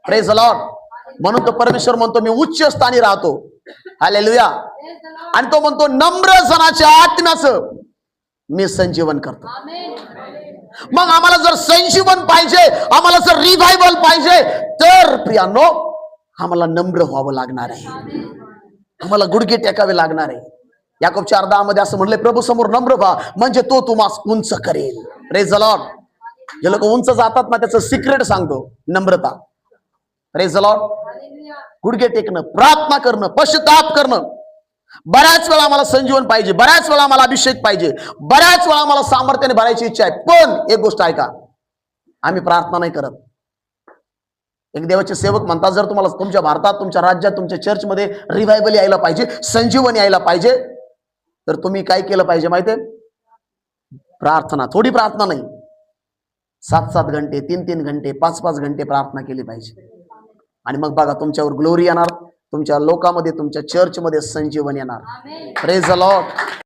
Praise the Lord. म्हणून तो परमेश्वर म्हणतो मी उच्च स्थानी राहतो. हालेलुया. आणि तो म्हणतो नम्र जनाच्या आत्म्याचं मी संजीवन करतो. मग आम्हाला जर संजीवन पाहिजे, आम्हाला जर रिव्हायवल पाहिजे, तर प्रियानो आम्हाला नम्र व्हावं लागणार आहे. आम्हाला गुडघे टेकावे लागणार आहे. याकोब 4:10 मध्ये असं म्हणलंय, प्रभू समोर नम्र व्हा म्हणजे तो तुम्हाला उंच करेल. Praise the Lord. जे लोक उंच जातात ना त्याचं सिक्रेट सांगतो, नम्रता. Praise the Lord. गुडघे टेकणं, प्रार्थना करणं, पश्चाताप करणं. बऱ्याच वेळा आम्हाला संजीवन पाहिजे, बऱ्याच वेळा आम्हाला अभिषेक पाहिजे, बऱ्याच वेळा आम्हाला सामर्थ्याने भरायची इच्छा आहे. पण एक गोष्ट ऐका, आम्ही प्रार्थना नाही करत. एक देवाचे सेवक म्हणतात, जर तुम्हाला तुमच्या भारतात, तुमच्या राज्यात, तुमच्या चर्चमध्ये रिव्हायवल यायला पाहिजे, संजीवन यायला पाहिजे, तर तुम्ही काय केलं पाहिजे माहितीये? प्रार्थना. थोडी प्रार्थना नाही, 7-7 घंटे, 3-3 घंटे, 5-5 घंटे प्रार्थना केली पाहिजे. आणि मग बघा तुमच्यावर ग्लोरी येणार, तुमच्या लोकांमध्ये, तुमच्या चर्चमध्ये संजीवन येणार. Praise the Lord.